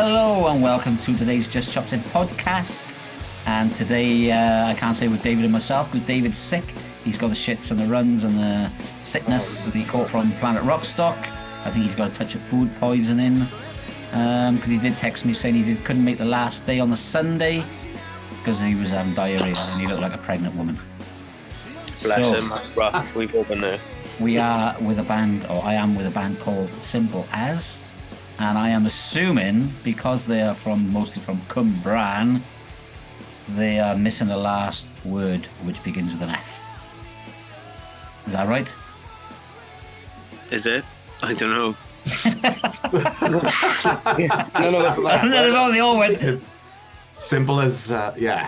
Hello and welcome to today's Just Chopsing Podcast. And today I can't say with David and myself because David's sick. He's got the shits and the runs and the sickness that he caught from Planet Rockstock. I think he's got a touch of food poisoning because he did text me saying he couldn't make the last day on the Sunday because he was having diarrhea and he looked like a pregnant woman. Bless him, that's rough. We've all been there. We are with a band, or I am with a band called Simple As. And I am assuming, because they are mostly from cwmbran, they are missing the last word, which begins with an F. Is that right? Is it? I don't know. No, they all went. Simple as, yeah.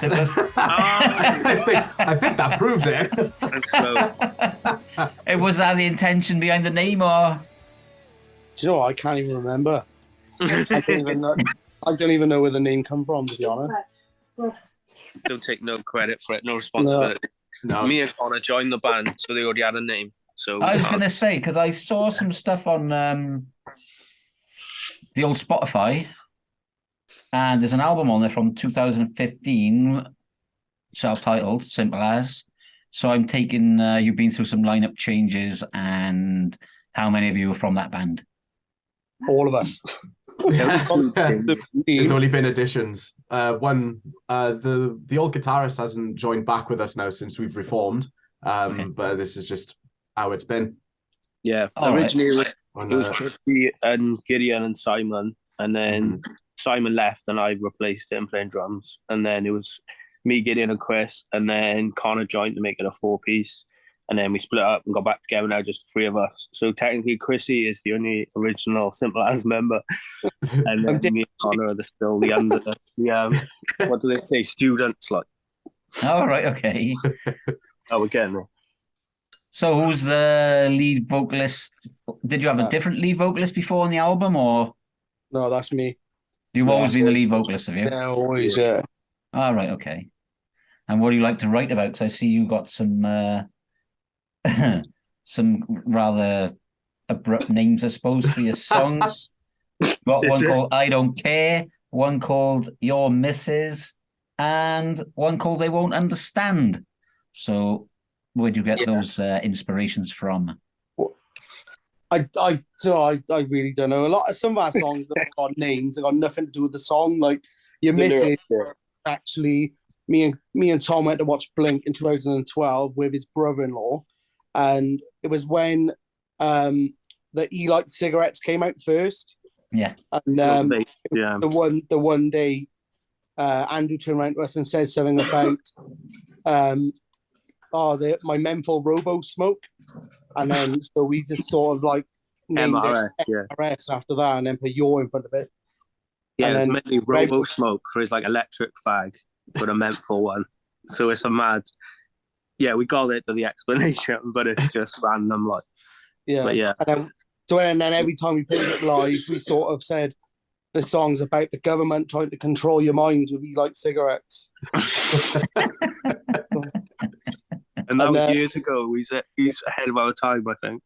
I think that proves it. Was that the intention behind the name, or? Do you know what? I can't even remember. I don't even know where the name come from, to be honest. Don't take no credit for it, no responsibility. No. Me and Connor joined the band, so they already had a name. So I was going to say, because I saw some stuff on the old Spotify, and there's an album on there from 2015, self-titled, Simple As. So I'm taking, you've been through some lineup changes, and how many of you are from that band? All of us. There's only been additions. The old guitarist hasn't joined back with us now since we've reformed. But this is just how it's been. Yeah, originally it was Christy and Gideon and Simon, and then Simon left and I replaced him playing drums, and then it was me, Gideon and Chris, and then Connor joined to make it a 4-piece. And then we split up and got back together now, just the 3 of us. So technically, Chrissy is the only original Simple As member. And then me and Connor are still the what do they say, students, like. Oh, right, okay. Oh, we're getting there. So who's the lead vocalist? Did you have a different lead vocalist before on the album, or? No, that's me. You've always been the lead vocalist, have you? Yeah, always, yeah. Oh, right, okay. And what do you like to write about? Because I see you got some... some rather abrupt names, I suppose, for your songs. Got one called I Don't Care, one called Your Missus, and one called They Won't Understand. So where'd you get those inspirations from? I really don't know. Some of our songs that have got names, have got nothing to do with the song. Like Your Missus, actually, me and Tom went to watch Blink in 2012 with his brother-in-law. And it was when the e-light cigarettes came out first. Yeah. And the one day Andrew turned around to us and said something about my menthol robo smoke. And then so we just sort of like named MRS, it MRS after that, and then put your in front of it. Yeah, and it's meant to be robo smoke for his like electric fag, but a menthol one. So it's a mad. Yeah, we got it to the explanation, but it's just random, like. Yeah, but yeah. And then every time we played it live, we sort of said the song's about the government trying to control your minds with e-light cigarettes. And that was years ago. He's ahead of our time, I think.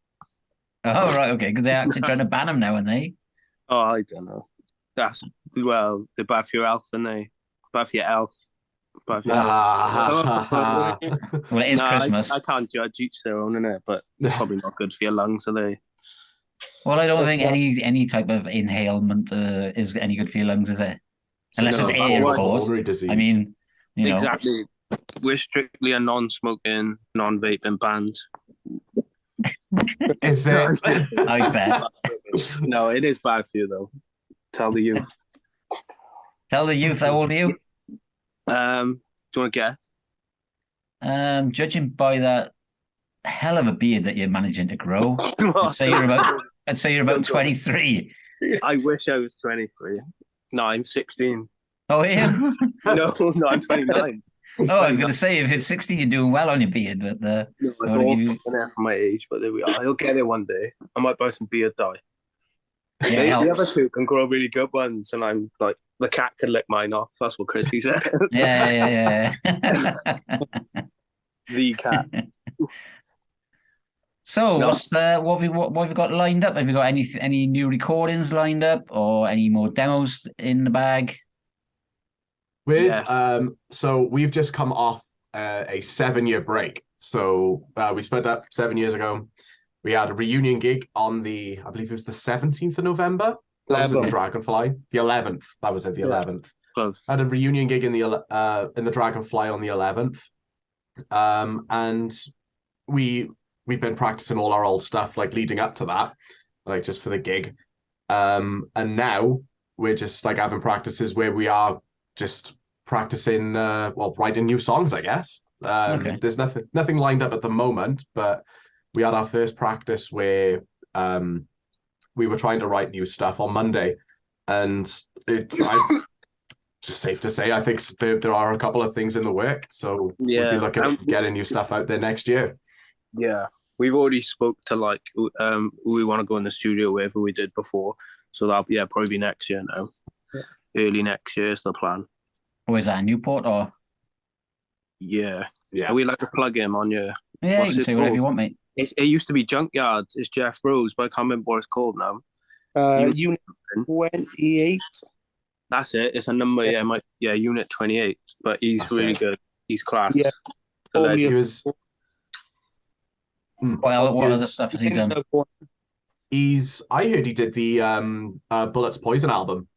Oh, right, okay, because they're actually trying to ban them now, aren't they? Oh, I don't know. They're bad for your health, aren't they? Bad for your health. Well, it is Christmas. I can't judge each their own, innit? But probably not good for your lungs, are they? Well, I don't think any type of inhalement is any good for your lungs, is it? Unless it's air, of course. I mean, you know. Exactly. We're strictly a non-smoking, non-vaping band. Is it? I bet. No, it is bad for you, though. Tell the youth. Tell the youth, how old are you? Do you want to guess? Judging by that hell of a beard that you're managing to grow, I'd say you're about 23. I wish I was 23. No, I'm 16. Oh, yeah? No, I'm 29. Oh, I was going to say, if it's 16, you're doing well on your beard, but no, it's all for my age, but there we are. I'll get it one day. I might buy some beard dye. Yeah, the other two can grow really good ones, and I'm like, the cat could lick mine off. That's what Chrissy said. Yeah. The cat. So, what have you got lined up? Have you got any new recordings lined up, or any more demos in the bag? So we've just come off a 7-year break. So we split up 7 years ago. We had a reunion gig on I believe it was the 17th of November. That was in the Dragonfly. The 11th. That was it, the 11th. Close. I had a reunion gig in the Dragonfly on the 11th. And we've been practicing all our old stuff, like leading up to that, like just for the gig. And now we're just like having practices where we are just practicing, writing new songs, I guess. There's nothing lined up at the moment, but we had our first practice where we were trying to write new stuff on Monday, and just safe to say, I think there are a couple of things in the work, so we'll be looking at getting new stuff out there next year. Yeah, we've already spoke to like who we want to go in the studio with, who we did before, so that'll probably be next year now. Early next year is the plan. Or is that Newport or? Yeah. We like to plug him on your. Yeah, you can say whatever you want, mate. It used to be Junkyard. It's Jeff Rose, but I can't remember what it's called now. Unit 28. That's it. It's a number. Unit 28. But he's really good. He's class. Yeah. He was. What other stuff has he done? I heard he did the Bullets Poison album.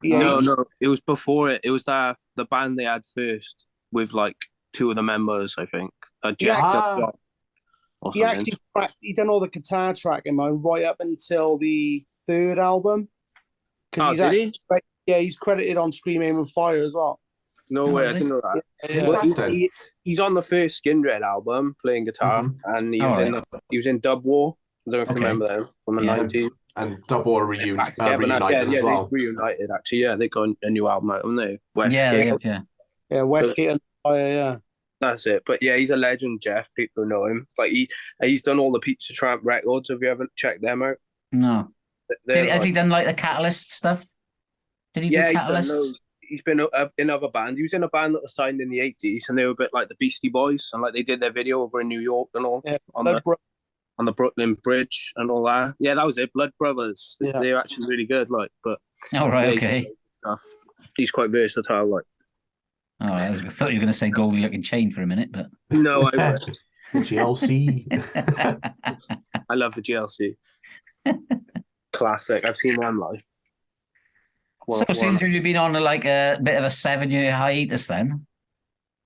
No, it was before it. It was the band they had first with like two of the members, I think. He actually he done all the guitar tracking, man, right up until the third album. He's credited on Scream Aim and Fire as well. No way, I didn't know that. Yeah. He's on the first Skin Red album playing guitar, and he was in Dub War. I don't know if you remember them from the 90s. And Dub War reunited as well. They've reunited actually. Yeah, they got a new album out, haven't they? Westgate and Fire, yeah. That's it. But yeah, he's a legend, Jeff. People know him. Like he's done all the Pizza Tramp records. Have you ever checked them out? No. Has he done like the Catalyst stuff? Did he do Catalyst? He's been in other bands. He was in a band that was signed in the 80s, and they were a bit like the Beastie Boys, and like they did their video over in New York and all on the Brooklyn Bridge and all that. Yeah, that was it. Blood Brothers. Yeah. They're actually really good. He's quite versatile. Like. Oh, I thought you were going to say Goldie Looking Chain for a minute, but no, I wish. GLC. I love the GLC. Classic. I've seen them live. Since you've been on like a bit of a 7-year hiatus, then,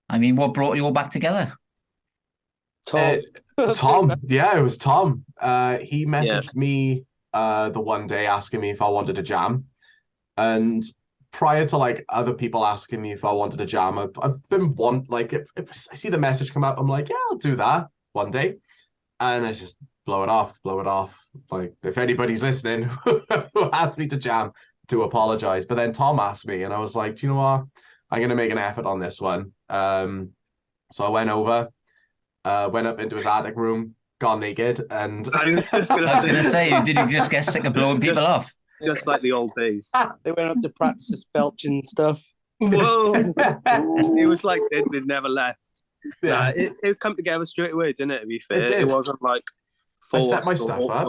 I mean, what brought you all back together? Tom. Yeah, it was Tom. He messaged me the one day asking me if I wanted to jam, and prior to like other people asking me if I wanted to jam, I've been if I see the message come out, I'm like, yeah, I'll do that one day, and I just blow it off. Like, if anybody's listening who asked me to jam, to apologize. But then Tom asked me, and I was like, do you know what? I'm gonna make an effort on this one. So I went over, went up into his attic room, got naked, and I was gonna say, did you just get sick of blowing people off? Just like the old days. They went up to practice his belching stuff. Whoa! It was like they'd never left. Yeah, it come together straight away, didn't it? To be fair, it wasn't like forced. I set my stuff up.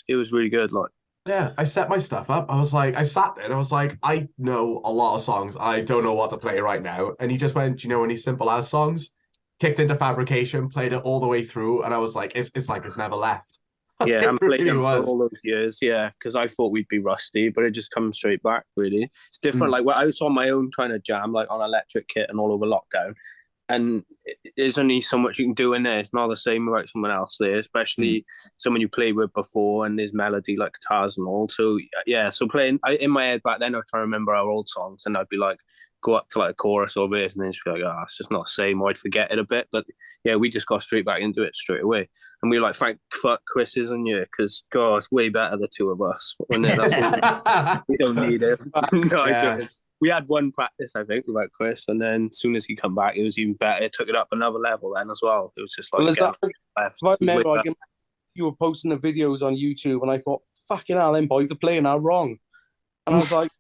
It was really good. Like, yeah, I set my stuff up. I sat there and I was like, I know a lot of songs. I don't know what to play right now. And he just went, any Simple As songs? Kicked into Fabrication, played it all the way through, and I was like, it's like it's never left. Yeah, I'm playing them for all those years. Yeah, because I thought we'd be rusty, but it just comes straight back. Really, it's different. Like, I was on my own trying to jam, like on electric kit and all over lockdown, and there's only so much you can do in there. It's not the same without someone else there, especially someone you played with before, and there's melody like guitars and all. So yeah, so playing in my head back then, I was trying to remember our old songs, and I'd be like, go up to like a chorus or bass, and then just be like, it's just not the same, or I'd forget it a bit. But yeah, we just got straight back into it straight away. And we were like, fuck Chris isn't you? Because God, it's way better the two of us. When we don't need it. No, I don't. We had one practice, I think, without Chris, and then as soon as he come back, it was even better. It took it up another level then as well. It was just like, I remember you were posting the videos on YouTube, and I thought, fucking hell, them boys are playing that wrong. And I was like,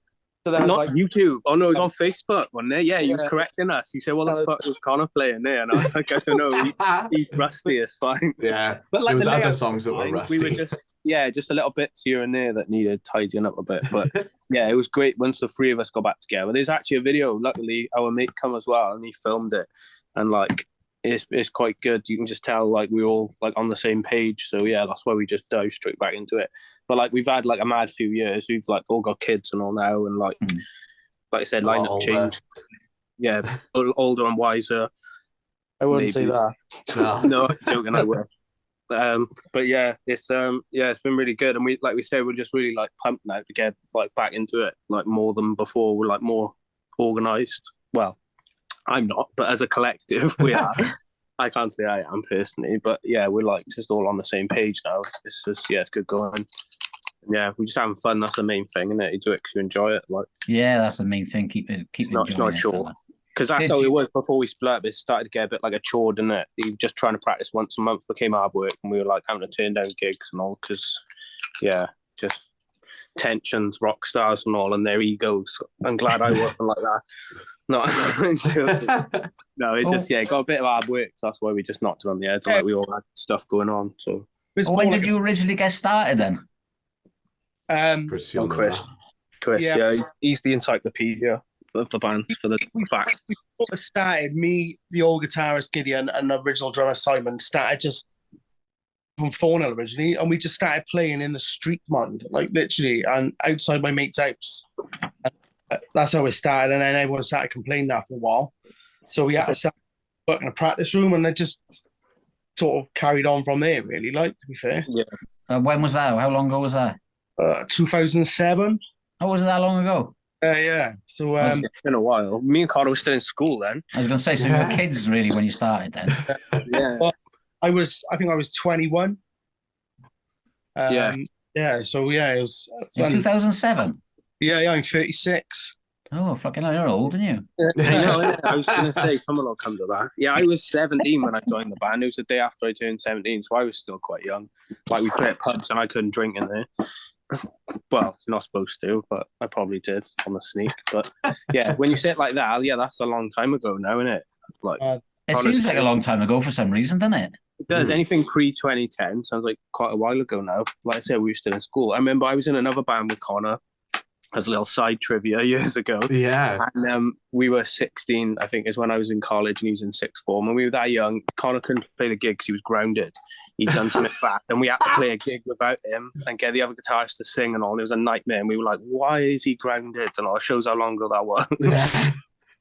So then not YouTube. Oh no, it was on Facebook, wasn't it? Yeah, he was correcting us. He said, "What the fuck was Connor playing there?" And I was like, "I don't know. He's rusty. It's fine." Yeah, but like there was the other songs that were rusty. We were just a little bits here and there that needed tidying up a bit. But yeah, it was great once the three of us got back together. There's actually a video. Luckily, our mate come as well, and he filmed it. And like, it's quite good. You can just tell like we're all like on the same page. So yeah, that's why we just dove straight back into it. But like we've had like a mad few years. We've like all got kids and all now, and like I said, lineup changed. Yeah, older and wiser. I wouldn't say that. No, I'm joking. I will. But yeah, it's been really good, and we say we're just really like pumped now to get like back into it like more than before. We're like more organised. Well, I'm not, but as a collective, we are. I can't say I am personally, but yeah, we're like just all on the same page now. It's just it's good going. Yeah, we're just having fun. That's the main thing, isn't it? You do it because you enjoy it. Like, yeah, that's the main thing. Keep it's not a chore. Because that's how it was before we split up. It started to get a bit like a chore, didn't it? You just trying to practice once a month became hard work, and we were like having to turn down gigs and all because, just tensions, rock stars and all, and their egos. I'm glad I wasn't like that. No, it just got a bit of hard work. So that's why we just knocked it on the head. Like we all had stuff going on. So when did you originally get started then? Chris, he's the encyclopedia of the band for the fact. We sort of started, me, the old guitarist Gideon, and the original drummer Simon started just from Thornhill originally, and we just started playing in the street, man, like literally, and outside my mate's house. And that's how it started, and then everyone started complaining after a while. So we had to start working in a practice room, and then just sort of carried on from there, really, like, to be fair. Yeah. When was that? How long ago was that? 2007. Oh, wasn't that long ago? Yeah. So it's been a while. Me and Carter were still in school then. I was going to say, so you were kids really when you started then? Yeah. Well, I think I was 21. Yeah. So yeah, it was in 2007. Yeah, I'm 36. Oh, fucking hell, you're old, aren't you? I was going to say, someone will come to that. Yeah, I was 17 when I joined the band. It was the day after I turned 17, so I was still quite young. Like, we played at pubs and I couldn't drink in there. Well, you're not supposed to, but I probably did on the sneak. But yeah, when you say it like that, that's a long time ago now, isn't it? Like, it seems like a long time ago for some reason, doesn't it? It does. Anything pre-2010 sounds like quite a while ago now. Like I said, we were still in school. I remember I was in another band with Connor as a little side trivia years ago. Yeah. And we were 16, I think, is when I was in college and he was in sixth form. And we were that young. Connor couldn't play the gig because he was grounded. He'd done something bad. And we had to play a gig without him and get the other guitarists to sing and all. It was a nightmare. And we were like, why is he grounded? And all. It shows how long ago that was. Yeah.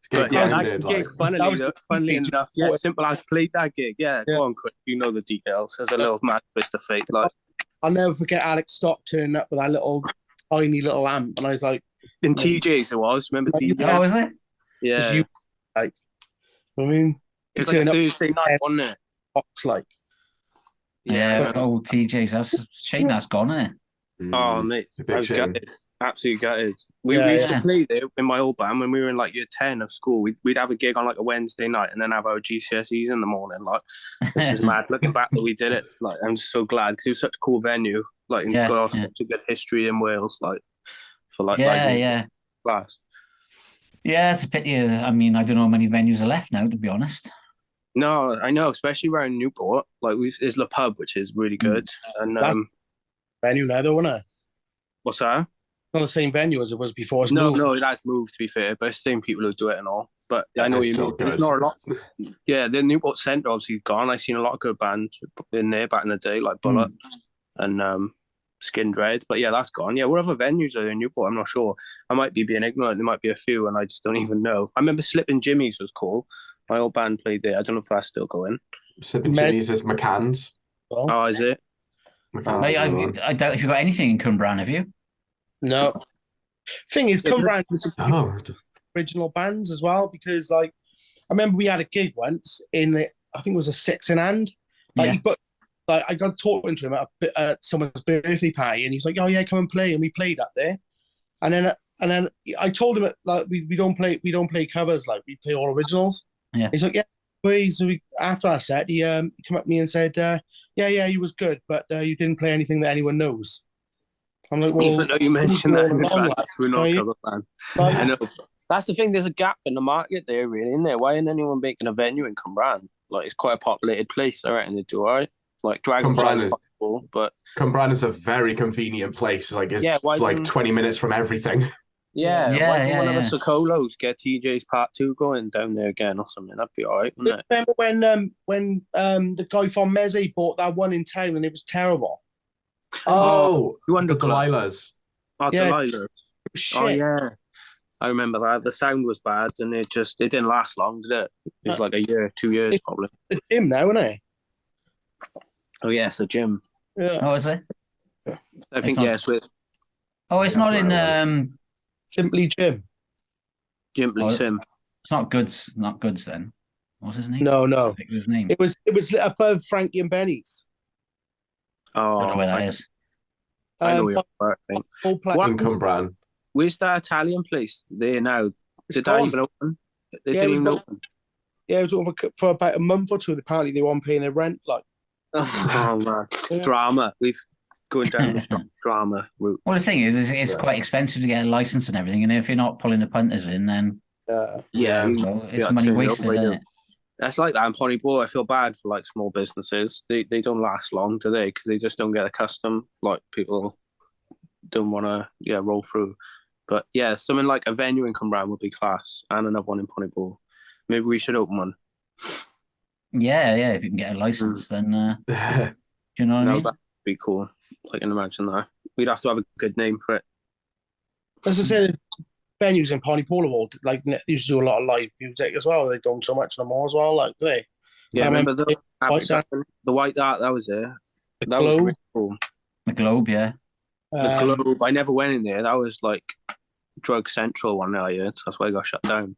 But yeah, that gig, funnily enough, Simple As played that gig. Yeah, go on, Chris. You know the details. There's a little mad twist of fate. Like, I'll never forget Alex Stock turning up with that little tiny little amp, and I was like, in TJ's it was. Remember TJ's? Oh, was it? Yeah. You, like, I mean, it was like a Thursday night, wasn't it? Box like. Yeah, old TJ's. That's shame that's gone, isn't it? Oh, mate, I was gutted. Absolutely gutted. We used to play there in my old band when we were in like year 10 of school. We'd have a gig on like a Wednesday night and then have our GCSEs in the morning. Like, this is mad. Looking back that we did it, like, I'm just so glad because it was such a cool venue. Like, got such a good history in Wales. Like, for like, class. Yeah, it's a pity. I mean, I don't know how many venues are left now, to be honest. No, I know, especially around Newport. Like, there's Le Pub, which is really good. And venue now, though, isn't it? What's that? Not the same venue as it was before. No, it has moved, to be fair, but it's the same people who do it and all. But I know you mean. There's not a lot. Yeah, the Newport Centre obviously is gone. I've seen a lot of good bands in there back in the day, like Bullet and Skin Dread. But yeah, that's gone. Yeah, what other venues are there in Newport? I'm not sure. I might be being ignorant. There might be a few, and I just don't even know. I remember Slippin' Jimmy's was cool. My old band played there. I don't know if that's still going. Slippin' Jimmy's is McCann's. Oh, is it? Mate, I doubt if you've got anything in Cwmbran, have you? No. Thing is, Cwmbran was original bands as well, because like I remember we had a gig once in I think it was a Six in Hand. But I got talking to him at someone's birthday party, and he was like, "Oh yeah, come and play," and we played up there. And then I told him like we don't play covers, like we play all originals. Yeah. He's like, "Yeah." So after our set, he came up to me and said, "Yeah, he was good, but you didn't play anything that anyone knows." I'm like, well, even though you mentioned that in advance, we're not cover band. I know. That's the thing. There's a gap in the market there, really, isn't there? Why isn't anyone making a venue in Cwmbran? Like, it's quite a populated place. I reckon they do all right. Like, Dragonfly is possible, but Cwmbran is a very convenient place. Like, it's like 20 minutes from everything. Why can one of the Socolos get TJ's Part 2 going down there again or something? That'd be all right, wouldn't it? Remember when the guy from Meze bought that one in town and it was terrible? The Delilahs. Oh, Yeah. Delilahs. Shit. Oh, yeah. I remember that. The sound was bad and it didn't last long, did it? It was like a year, 2 years probably. It's a gym now, isn't it? Oh, yeah, it's a gym. Yeah. Oh, is it? I think, yes. It's not in... Simply Jim. Jimply Sim. It's not Goods then. What's his name? No. I think it was his name. It was above Frankie and Benny's. Oh, I don't know where that is. I know where I think. In Cwmbran. Where's that Italian place there now? Did that even open? They didn't even open. Yeah, it was open for about a month or two. Apparently, they weren't paying their rent. Like, oh man, drama. We've going down the drama route. Well, the thing is it's quite expensive to get a license and everything, and if you're not pulling the punters in, then it's money wasted, isn't it? That's like that in Pontypool. I feel bad for like small businesses. They don't last long, do they? Because they just don't get accustomed. Like people don't want to roll through. But yeah, something like a venue in Cwmbran would be class, and another one in Pontypool. Maybe we should open one. Yeah. If you can get a license, then do you know what I mean? That'd be cool. I can imagine that. We'd have to have a good name for it. As I said, venues in Pontypool like they used to do a lot of live music as well. They don't so much no more as well, like do they? Yeah, remember the White Art? That was there. That was really cool. The Globe, yeah. The Globe. I never went in there. That was like drug central one night. Yeah, that's why I got shut down.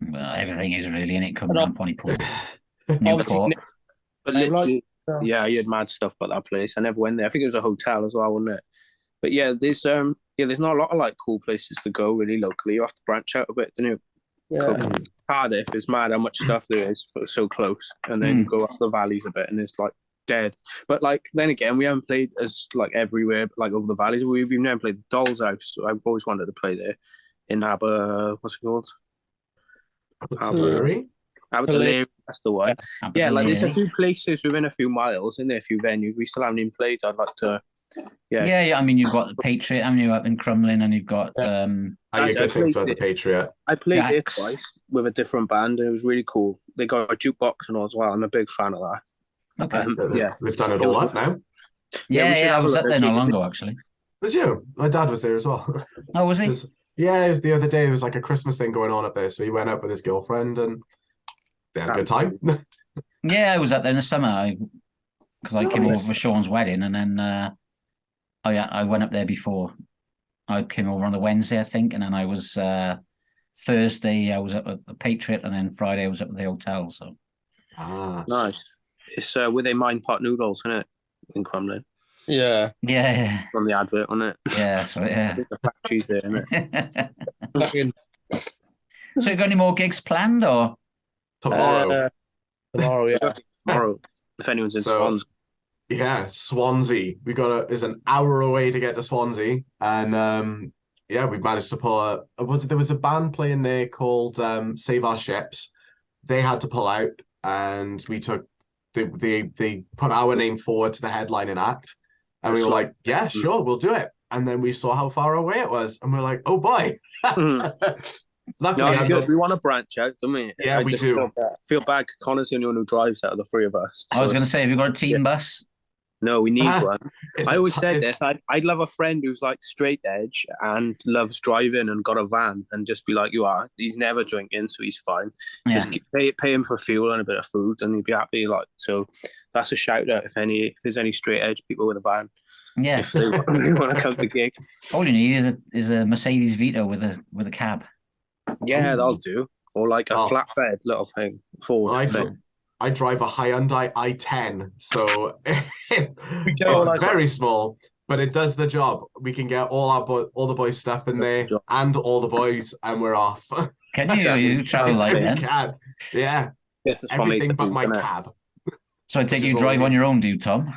Well, everything is really in it coming around Pontypool. Newport. But literally, you had mad stuff about that place. I never went there. I think it was a hotel as well, wasn't it? But yeah, there's not a lot of like cool places to go really locally. You have to branch out a bit, don't you? Yeah. Cardiff is mad how much stuff there is so close, and then you go up the valleys a bit, and it's like dead. But like then again, we haven't played as like everywhere, like over the valleys. We've never played the Doll's House. So I've always wanted to play there in what's it called? Abertillery? That's the one. Yeah, like there's a few places within a few miles, in there, a few venues we still haven't even played. I'd like to. Yeah. I mean, you've got the Patriot, haven't you, up in Crumlin, and you've got. I good things about the Patriot. I played it twice with a different band, and it was really cool. They got a jukebox and all as well. I'm a big fan of that. Okay. They've done it all up now. Yeah, I was up there not long ago, actually. Was you? My dad was there as well. Oh, was he? It was the other day. It was like a Christmas thing going on up there, so he went up with his girlfriend and they had a good time. Yeah, I was up there in the summer because I came over for Sean's wedding, and then I went up there before. I came over on the Wednesday, I think, and then I was Thursday. I was up at the Patriot, and then Friday I was up at the hotel. So nice. It's where they mine pot noodles, isn't it, in Crumlin? Yeah. From the advert, on it. Yeah, so yeah. The factory's there, isn't it? So you got any more gigs planned or? Tomorrow, yeah. Tomorrow, if anyone's in Swansea. Yeah, Swansea. Is an hour away to get to Swansea, and we managed to pull there was a band playing there called Save Our Ships. They had to pull out, and we took they put our name forward to the headlining act, and we were like, yeah, sure, we'll do it. And then we saw how far away it was, and we're like, oh boy. Luckily, we want to branch out, don't we? Yeah, we do. Feel bad. Connor's the only one who drives out of the three of us. I was going to say, have you got a team bus? No, we need one. I always said this. I'd love a friend who's like straight edge and loves driving and got a van and just be like you are. He's never drinking, so he's fine. Yeah. Just pay him for fuel and a bit of food, and he'd be happy. Like, so that's a shout out if there's any straight edge people with a van. Yeah, if they want to come to gigs. All you need is a Mercedes Vito with a cab. Yeah, that'll do. Or like a flatbed little thing. I drive a Hyundai i10, so it's very small, but it does the job. We can get all the boys' stuff in there and all the boys, and we're off. Can you? You travel like that? Can. Yeah. Everything but my cab. So I take you drive on your own, do you, Tom?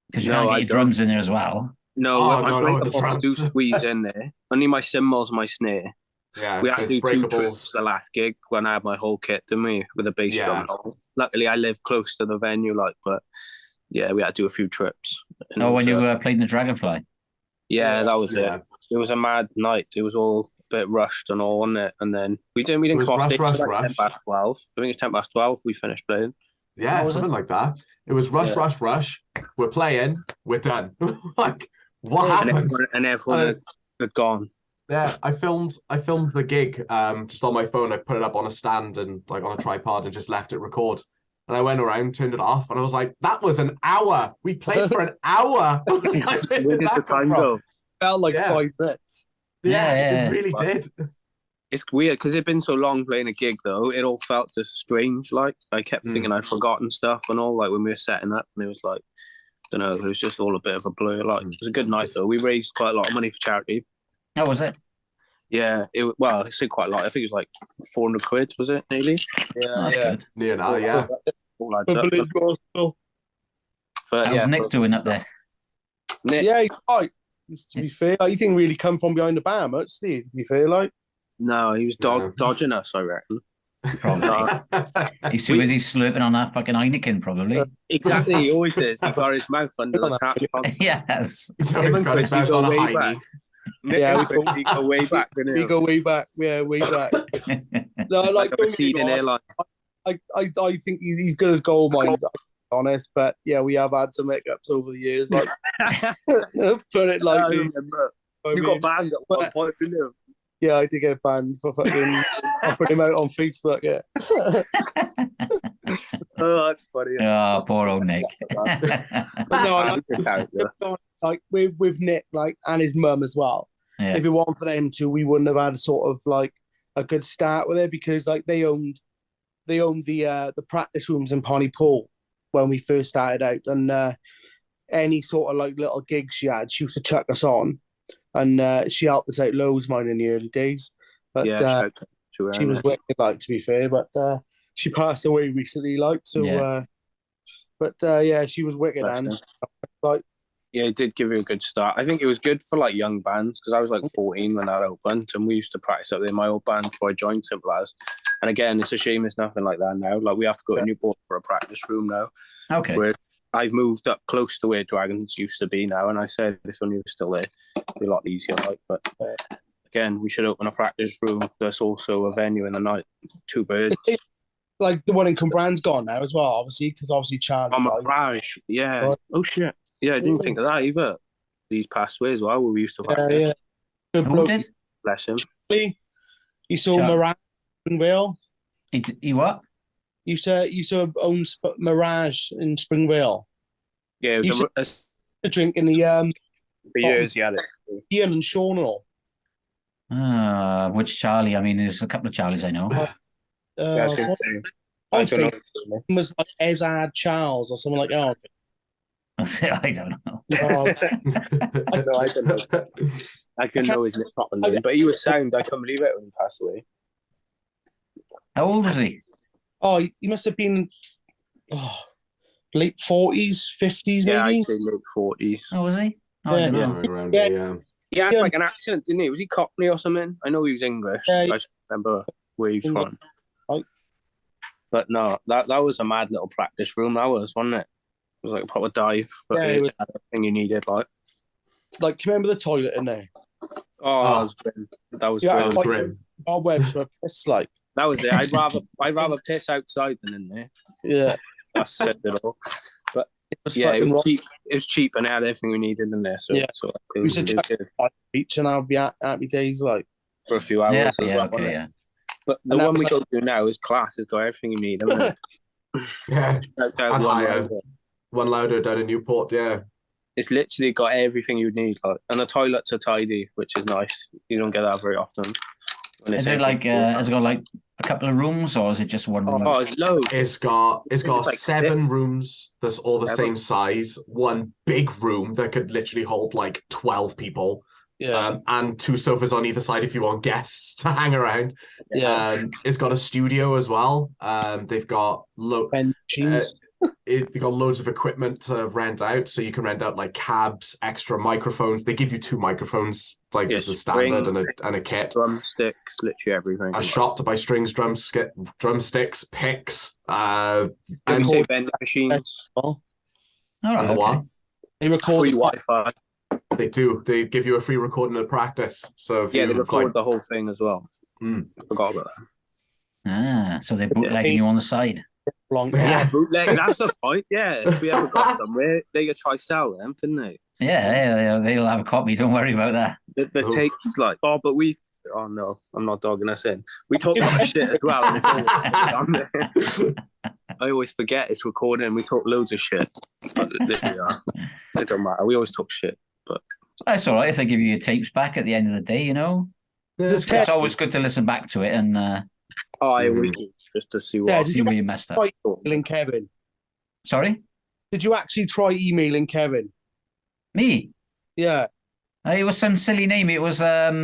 Because you can't get your drums in there as well. No, Oh, my no, the breakables do drums. squeeze in there. Only my cymbals, my snare. Yeah, We had to there's do 2 breakables. trips the last gig when I had my whole kit, didn't we? With a bass drum. And all. Luckily, I live close to the venue, but yeah, we had to do a few trips. Oh, when you played the Dragonfly? Yeah, that was it. It was a mad night. It was all a bit rushed and all, wasn't it? And then we didn't come off stage till like 12. I think it's 12 we finished playing. Yeah, something like that. It was rush. We're playing. We're done. Like, what happened? And everyone had gone. Yeah, I filmed the gig just on my phone. I put it up on a stand and like on a tripod and just left it record. And I went around, turned it off, and I was like, "That was an hour. We played for an hour." Where did the time go? Felt like 5 minutes. Yeah, it really did. It's weird because it'd been so long playing a gig though. It all felt just strange. Like I kept thinking I'd forgotten stuff and all. Like when we were setting up, and it was like, I don't know, it was just all a bit of a blur. Like it was a good night though. We raised quite a lot of money for charity. How was it? Yeah, I said quite a lot. I think it was like 400 quid, was it, nearly? Yeah, that's good. Near that, yeah. How's Nick doing up there? Nick? Yeah, he's right. To be fair, he didn't really come from behind the bar much, did he? To be fair, like. No, he was dodging us, I reckon. Probably. He's too busy slurping on that fucking Heineken, probably. Exactly, he always is. He got his mouth under the tap. Yes. So he's got his mouth on a Heine. Yeah, we go way back. We go way back. Yeah, way back. No, like a receding airline. I think he's good as gold mine, honest. But yeah, we have had some hiccups over the years. Like, put it lightly. You got banned at one point, didn't you? Yeah, I did get banned for fucking. I put him out on Facebook. Yeah. Oh, that's funny. Oh, poor old Nick. But no, like with Nick, like, and his mum as well. Yeah. If it wasn't for them two, we wouldn't have had sort of like a good start with it because like they owned the practice rooms in Pontypool when we first started out, and any sort of like little gigs she had, she used to chuck us on, and she helped us out loads, mine in the early days. But she was wicked, like, to be fair, but she passed away recently, like, so. Yeah. Yeah, she was wicked, and like. Yeah, it did give you a good start. I think it was good for like young bands because I was like 14 when that opened, and we used to practice up there in my old band before I joined Simple As. And again, it's a shame it's nothing like that now. Like we have to go to Newport for a practice room now. Okay. Where I've moved up close to where Dragons used to be now, and I said if only it was still there, it'd be a lot easier. Like, but again, we should open a practice room that's also a venue in the night. 2 birds. Like the one in Cumbran's gone now as well, obviously, because obviously Charlie. Mirage, yeah. Oh shit. Yeah, I didn't think of that either. These past ways as well, where we used to practice. Yeah. Good bloke. Bless him. He saw Mirage in Springvale. He what? You used to own Mirage in Springvale. Yeah, it was a drink in the for years he had it. Ian and Sean and all. Which Charlie? I mean, there's a couple of Charlies I know. I don't know. It was like Ezard Charles or something like that. I don't know. I don't know. I couldn't know his proper name, but he was sound. I can't believe it when he passed away. How old was he? Oh, he must have been late 40s, 50s, maybe. Yeah, I'd say late 40s. Oh, was he? Oh, yeah. He had like an accent, didn't he? Was he Cockney or something? I know he was English. I just remember where he was from. But no, that was a mad little practice room. That was, wasn't it? It was like a proper dive, but it had everything you needed. Like, remember the toilet in there? Oh, that was grim. Our webs were piss like. That was it. I'd rather piss outside than in there. Yeah, that's said it all. But it was cheap. It was cheap, and it had everything we needed in there. So we used to check on the beach, and I'll be happy days like for a few hours. Yeah. But the one we go to now is class. It's got everything you need, hasn't it? Yeah. One louder down in Newport, yeah. It's literally got everything you'd need, and the toilets are tidy, which is nice. You don't get that very often. Is it like has it got like a couple of rooms, or is it just one room? Oh, it's loads. It's got like 7 rooms that's all the same size. One big room that could literally hold like 12 people. Yeah. And 2 sofas on either side if you want guests to hang around. Yeah. It's got a studio as well. They've got They got loads of equipment to rent out, so you can rent out like cabs, extra microphones. They give you 2 microphones, like just a standard and a kit. Drumsticks, literally everything. A shop to buy strings, drumsticks, picks, and vending machines. All right, okay. They record free Wi-Fi. They do. They give you a free recording of practice. So if they record the whole thing as well. I forgot about that. So they're bootlegging you on the side. Bootleg. That's a point. Yeah, if we ever got somewhere, they could try sell them, couldn't they? Yeah, they'll have a copy. Don't worry about that. The tapes, like, but we. Oh no, I'm not dogging us in. We talk about shit as well. And it's all I always forget it's recording. And we talk loads of shit. But it don't matter. We always talk shit. But that's all right if they give you your tapes back at the end of the day. You know, it's always good to listen back to it and. I always do, just to see where you messed up. Emailing Kevin. Sorry? Did you actually try emailing Kevin? Me? Yeah. It was some silly name. It was I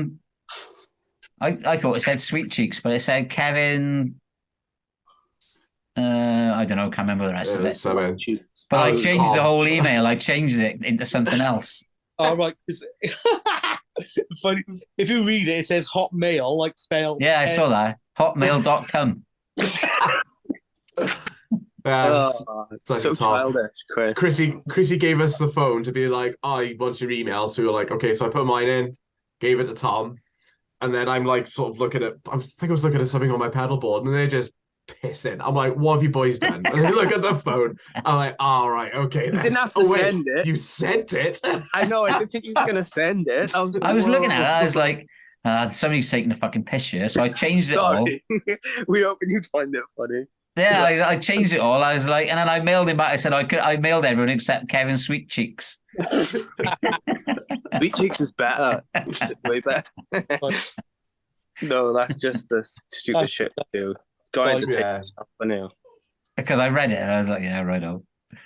thought it said Sweet Cheeks, but it said Kevin. I don't know. Can't remember the rest of it. But I changed the whole email. I changed it into something else. Oh, right. Funny. If you read it, it says Hotmail, like spelled. Yeah, I saw that. Hotmail.com. So childish, Chris. Chrissy gave us the phone to be like, he wants your email. So we were like, okay. So I put mine in, gave it to Tom, and then I'm like, sort of looking at. I think I was looking at something on my pedal board, and they're just pissing. I'm like, what have you boys done? And they look at the phone. I'm like, all right, okay. You didn't have to send it. You sent it. I know. I didn't think you were gonna send it. I was looking at it. I was like, somebody's taking a fucking piss here. So I changed it all. We hoping you'd find it funny. Yeah, I changed it all. I was like, and then I mailed him back. I said I mailed everyone except Kevin Sweet Cheeks. Sweet Cheeks is better. Way better. No, that's just the stupid shit to do. Go ahead and take stuff for now. Because I read it and I was like, yeah, right on.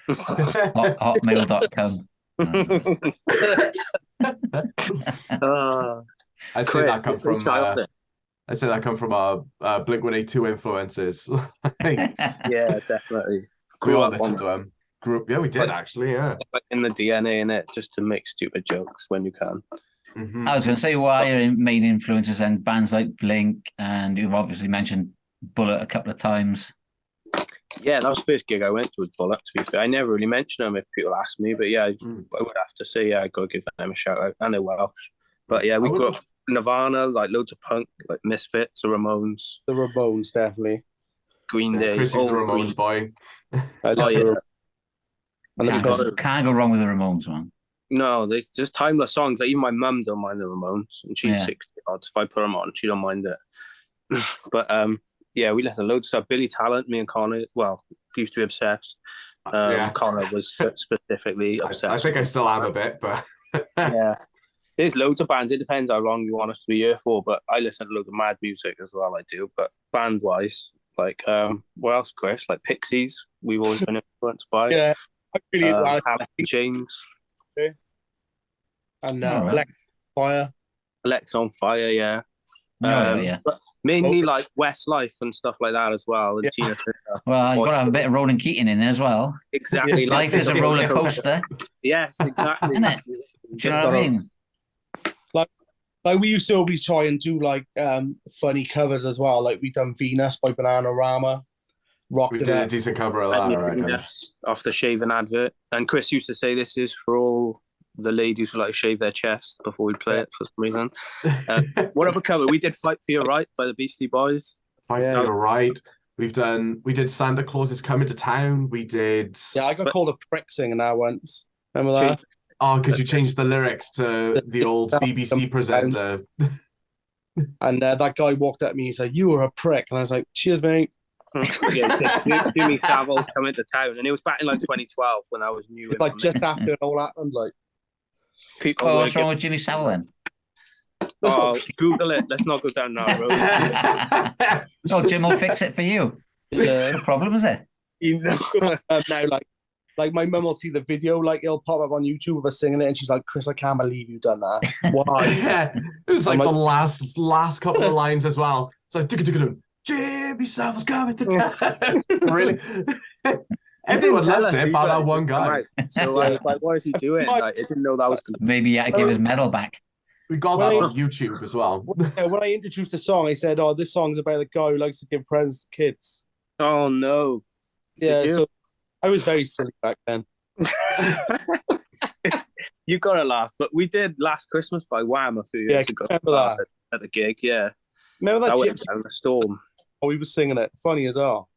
Hotmail.com. I'd say that come from our Blink-182 influences. Yeah, definitely. Grew up listening to them. Yeah, we did actually. Yeah, in the DNA in it, just to make stupid jokes when you can. Mm-hmm. I was going to say, who are your main influences and bands like Blink, and you've obviously mentioned Bullet a couple of times. Yeah, that was the first gig I went to with Bullet, to be fair. I never really mention them if people ask me, but yeah, I would have to say, I got to give them a shout out. And they're Welsh. But yeah, we got Nirvana, like loads of punk, like Misfits, the Ramones. The Ramones, definitely. Green Day. Chris is the Ramones boy. Can't go wrong with the Ramones, man. No, there's just timeless songs. Like, even my mum don't mind the Ramones, and she's 60 odd. If I put them on, she don't mind it. But yeah, we listen to loads of stuff. Billy Talent, me and Connor, used to be obsessed. Connor was specifically obsessed. I think I still am a bit, but yeah. There's loads of bands. It depends how long you want us to be here for, but I listen to loads of mad music as well, I do. But band-wise, like, what else, Chris? Like Pixies, we've always been influenced by. Yeah, I really like James. And Alex on Fire. Alex on Fire, yeah. Yeah. But mainly like Westlife and stuff like that as well. And Tina Turner. Well, you've got to have a bit of Ronan Keating in there as well. Exactly. Life is a roller coaster. Yes, exactly. Isn't it? Do you know what I mean? Like we used to always try and do like funny covers as well. Like we done Venus by Bananarama. We did a decent cover of that, I reckon. Yes, off the shaving advert. And Chris used to say this is for all the ladies who like to shave their chest before we play it for some reason. What other cover? We did Fight for Your Right by the Beastie Boys. Fight for Your Right. We did Santa Claus is Coming to Town. We did. Yeah, I got called a prick singer now once. Remember that? Oh, because you changed the lyrics to the old BBC presenter. And that guy walked at me and said, "You were a prick." And I was like, "Cheers, mate." Yeah, Jimmy Savile's Coming to Town. And it was back in like 2012 when I was new. It's like just after it all happened. Like, what's wrong with Jimmy Savile then? Oh, Google it. Let's not go down that road. Oh, Jim will fix it for you. Yeah. No problem, is it? You know, now, like my mum will see the video, like it'll pop up on YouTube of us singing it, and she's like, "Chris, I can't believe you done that." Why? Yeah, it was like the last couple of lines as well. It's like, Jimmy Savile's coming to town. Really? Everyone loved it by that one guy. So I was like, what is he doing? Like, I didn't know that was going to Maybe he had to give his medal back. We got that on YouTube as well. When I introduced the song, I said, "Oh, this song's about a guy who likes to give presents to kids." Oh no! Yeah, so I was very silly back then. You gotta laugh, but we did Last Christmas by Wham a few years ago. Remember that at the gig? Yeah, remember that went down the storm. Oh, we were singing it. Funny as hell.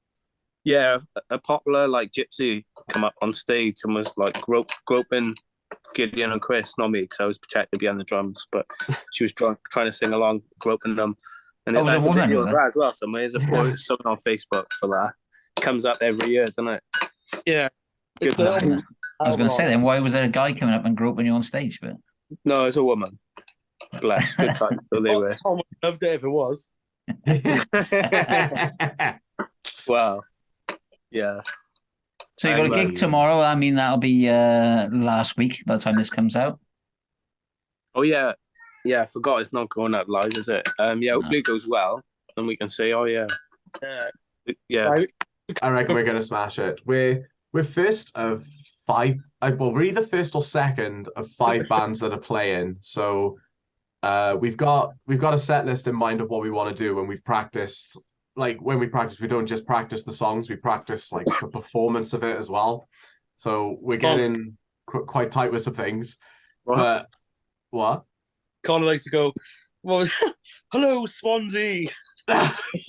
Yeah, a popular like gypsy come up on stage and was like groping Gideon and Chris, not me, because I was protected behind the drums, but she was trying to sing along, groping them. And there's a video of that as well. So there's something on Facebook for that. It comes up every year, doesn't it? Yeah. I was going to say then, why was there a guy coming up and groping you on stage? But no, it's a woman. Bless. Good time. So they were. I loved it if it was. Wow. Yeah. So you got a gig tomorrow. I mean, that'll be last week by the time this comes out. Oh yeah, I forgot it's not going out live, is it? Yeah, hopefully it goes well, and we can say, oh yeah. I reckon we're gonna smash it. We're first of 5. Well, we're either first or second of 5 bands that are playing. So we've got a set list in mind of what we want to do, and we've practiced. Like when we practice, we don't just practice the songs; we practice like the performance of it as well. So we're getting quite tight with some things. But what? Connor likes to go, hello, Swansea.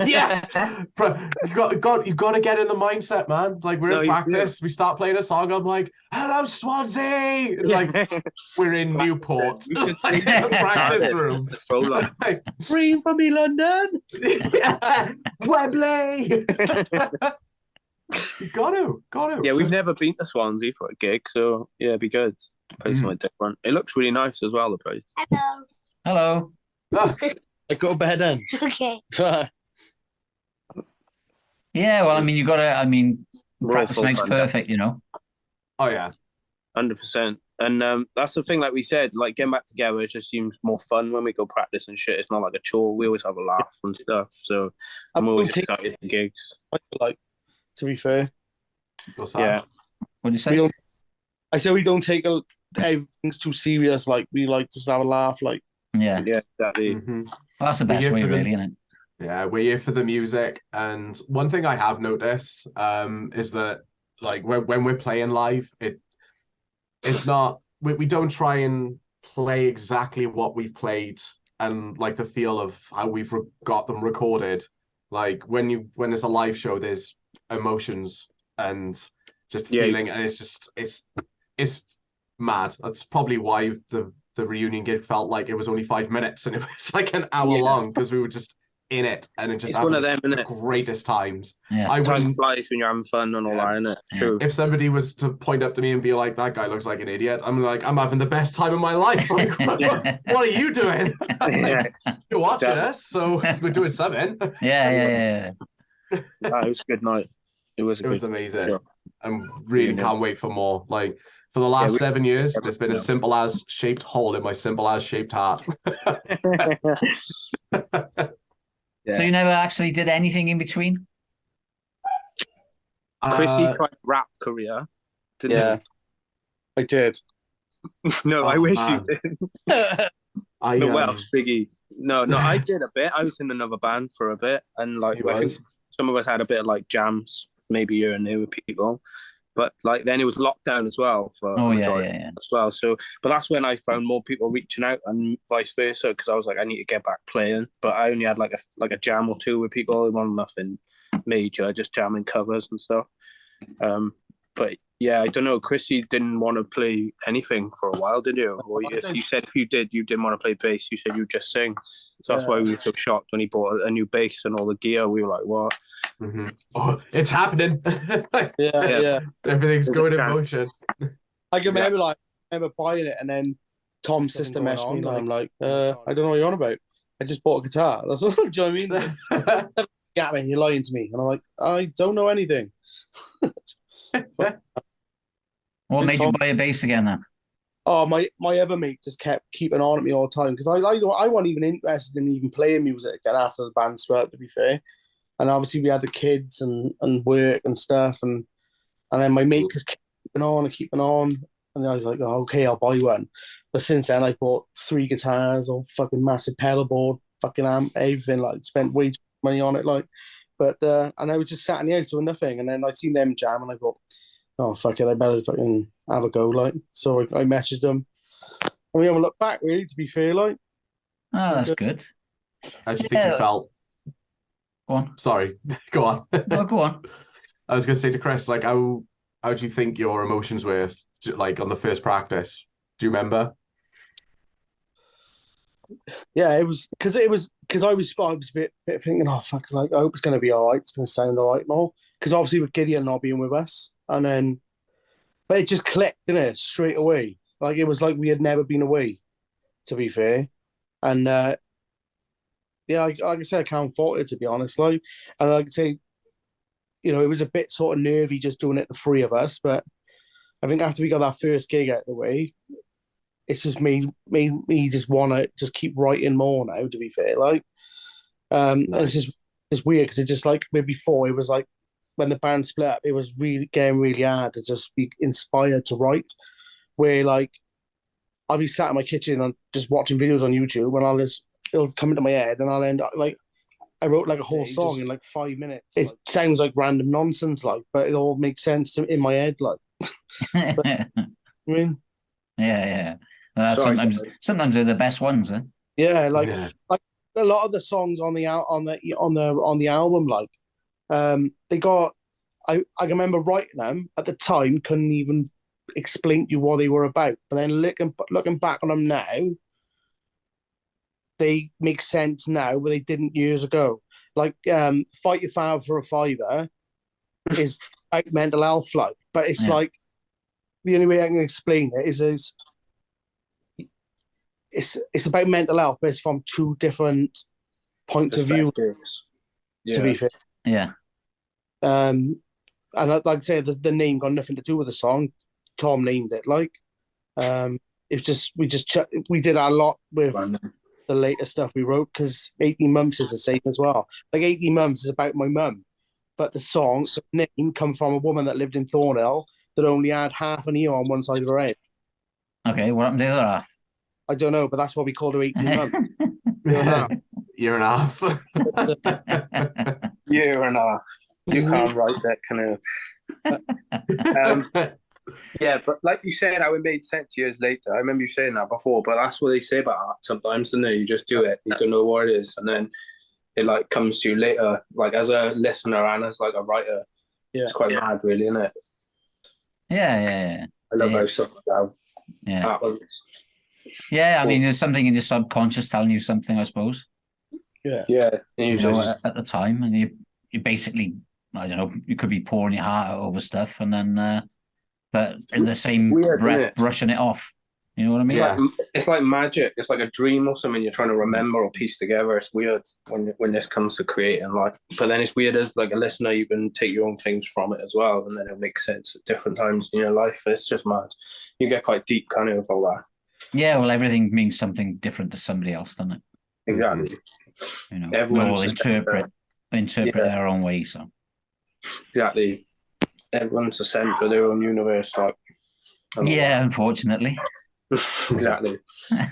Yeah, you got to get in the mindset, man. Like we're in practice, we start playing a song. I'm like, "Hello, Swansea!" Like we're in Newport, like, in the practice room. Like, Green for me, London. Yeah. Wembley. You got to. Yeah, we've never been to Swansea for a gig, so yeah, it'd be good to play something different. It looks really nice as well. The place. Hello. I go to bed then. Okay. Yeah, well, I mean, you got to. I mean, practice makes perfect, you know. Oh yeah, 100%. And that's the thing. Like we said, like getting back together, it just seems more fun when we go practice and shit. It's not like a chore. We always have a laugh and stuff. So I'm always excited for gigs. Like, to be fair. Yeah. What do you say? I say we don't take everything's too serious. Like we like just have a laugh. Like yeah, exactly. Mm-hmm. Well, that's the best way, really, isn't it? Yeah, we're here for the music. And one thing I have noticed is that like when we're playing live, it's not we don't try and play exactly what we've played and like the feel of how we've got them recorded. Like when there's a live show, there's emotions and just feeling, and it's mad. That's probably why the reunion gig felt like it was only 5 minutes and it was like an hour long, because we were just in it and it just one of them, the greatest times. Yeah. Time flies when you're having fun and all that, isn't it? True. If somebody was to point up to me and be like, "That guy looks like an idiot," I'm like, "I'm having the best time of my life." Like, what are you doing? Like, you're watching us, so we're doing something. Yeah. It was a good night. It was amazing. Show. I'm really can't wait for more. Like for the last 7 years, there's been a Simple As shaped hole in my Simple As shaped heart. So you never actually did anything in between? Chrissy tried rap career. I did. No, I wish you did. The Welsh Biggie. No, I did a bit. I was in another band for a bit, and like I think some of us had a bit of like jams, maybe here and there with people. But like then it was lockdown as well for as well. So, but that's when I found more people reaching out and vice versa, because I was like, I need to get back playing. But I only had like a jam or two with people. It wasn't nothing major, just jamming covers and stuff. But yeah, I don't know. Chrissy didn't want to play anything for a while, did you? Or you said if you didn't want to play bass. You said you just sing. So that's why we were so shocked when he bought a new bass and all the gear. We were like, what? Mm-hmm. Oh, it's happening. Yeah. Everything's going in motion. I can remember buying it, and then Tom's sister messaged me, and I'm like, I don't know what you're on about. I just bought a guitar. That's all. Do you know what I mean? Get me, you're lying to me. And I'm like, I don't know anything. What made you buy a bass again then? Oh, my other mate just kept keeping on at me all the time, because I wasn't even interested in even playing music again after the band split, to be fair. And obviously we had the kids and work and stuff, and And then my mate just keeping on and keeping on. And then I was like, oh, okay, I'll buy one. But since then, I bought 3 guitars, or fucking massive pedal board, fucking amp, everything. Like, spent way too much money on it. Like, but and I was just sat in the house doing nothing. And then I seen them jam, and I thought, oh fuck it, I better fucking have a go. Like, so I messaged them. And we haven't looked back, really. To be fair, like. Oh, that's good. How do you think you felt? Go on. Sorry, go on. No, go on. I was going to say to Chris, like, how do you think your emotions were, like, on the first practice? Do you remember? Yeah, it was because I was a bit thinking, oh fuck, like, I hope it's going to be all right. It's going to sound all right more. Because obviously with Gideon not being with us, and then, but it just clicked, didn't it, straight away. Like, it was like we had never been away, to be fair. And yeah, like I said, I can't fault it, to be honest. Like, and like I say, you know, it was a bit sort of nervy just doing it, the 3 of us. But I think after we got that first gig out of the way, it's just made me just want to just keep writing more now, to be fair. Like, nice. And it's weird because it just, like, before, it was like when the band split up, it was really getting really hard to just be inspired to write. Where, like, I'll be sat in my kitchen and just watching videos on YouTube, and it'll come into my head, and I'll end up, like, I wrote like a whole song in like 5 minutes. It sounds like random nonsense, like, but it all makes sense in my head, like. But, I mean, yeah. Sometimes they're the best ones, eh? Yeah, like a lot of the songs on the album, like, they got. I can remember writing them at the time, couldn't even explain to you what they were about, but then looking back on them now, they make sense now, but they didn't years ago. Like, Fight Your Father for a Fiver is about mental health, like, but it's like, the only way I can explain it is it's about mental health, but it's from 2 different points of view. To be fair, yeah. And like I say, the name got nothing to do with the song. Tom named it. Like, it's just we did a lot with the later stuff we wrote, because 18 Months is the same as well. Like, 18 Months is about my mum, but the song, the name, come from a woman that lived in Thornhill that only had half an ear on one side of her head. Okay, what happened to the other half? I don't know, but that's why we called her 18 months. Year and a half. Year and a half. You can't write that kind of. Yeah, but like you said, how it made sense years later. I remember you saying that before, but that's what they say about art sometimes, isn't it? You just do it, you don't know what it is, and then it, like, comes to you later, like, as a listener and as, like, a writer. Yeah. It's quite mad, really, isn't it? Yeah. I love how stuff like that happens. Yeah, I mean, there's something in your subconscious telling you something, I suppose. Yeah. And you know, at the time, and you basically, I don't know, you could be pouring your heart out over stuff, and then, but in the same breath, brushing it off. You know what I mean? It's like magic. It's like a dream or something you're trying to remember or piece together. It's weird when this comes to creating, like, but then it's weird as, like, a listener, you can take your own things from it as well, and then it makes sense at different times in your life. It's just mad. You get quite deep, kind of, with all that. Yeah, well, everything means something different to somebody else, doesn't it? Exactly. You know, everyone interpret their own way. So exactly, everyone's a center of their own universe. Like, yeah, unfortunately. Exactly.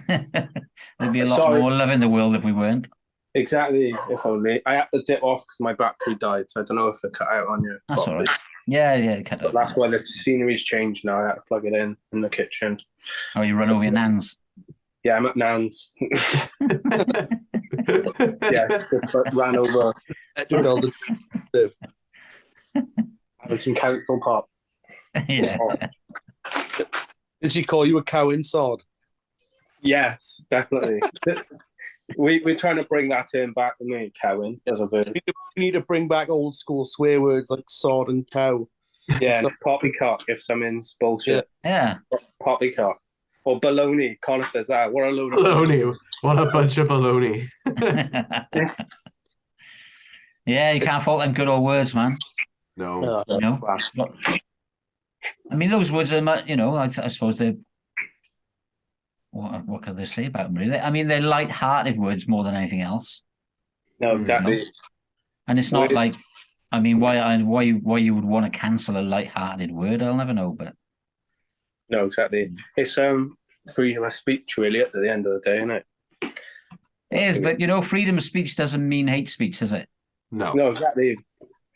There'd be a lot more love in the world if we weren't. Exactly. If only. I had to dip off because my battery died, so I don't know if it cut out on you. That's all right. Yeah, cut out. That's why the scenery's changed now. I had to plug it in the kitchen. Oh, you run over your nans? Yeah, I'm at Nan's. Yes, just ran over. Having some council pop. Yeah. Did she call you a cow inside? Yes, definitely. We're trying to bring that term back, with me, cowing, as a verb. We need to bring back old school swear words like sod and cow. Yeah, and poppycock if something's bullshit. Yeah. Poppycock. Or baloney. Connor says that. What a load of baloney. What a bunch of baloney. Yeah, you can't fault them good old words, man. No. I mean, those words are, you know, I suppose they're, what can they say about them, really? I mean, they're light-hearted words more than anything else. No, exactly. You know? And it's not like, I mean, why you would want to cancel a light-hearted word, I'll never know. But no, exactly. It's freedom of speech, really, at the end of the day, isn't it? it is, but freedom of speech doesn't mean hate speech, does it? No, exactly.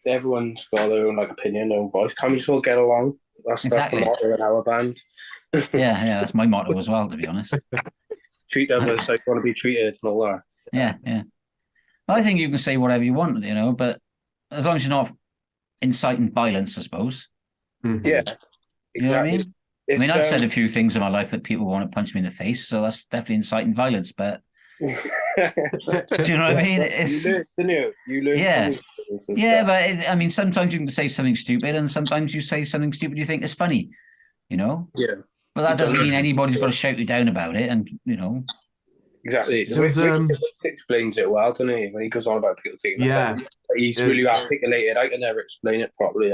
Everyone's got their own opinion, their own voice. Can we just all get along? That's the motto in our band. yeah, that's my motto as well, to be honest. Treat others like you want to be treated and all that. Yeah. I think you can say whatever you want, but as long as you're not inciting violence, I suppose. Mm-hmm. Yeah, exactly. You know what I mean? I've said a few things in my life that people want to punch me in the face, so that's definitely inciting violence. But do you know what I mean? You learn. Yeah, but sometimes you can say something stupid, and sometimes you say something stupid you think is funny. Yeah. But that doesn't mean anybody's got to shout you down about it, and Exactly. Rick explains it well, doesn't he? When he goes on about people taking offense. He's really articulated. I can never explain it properly.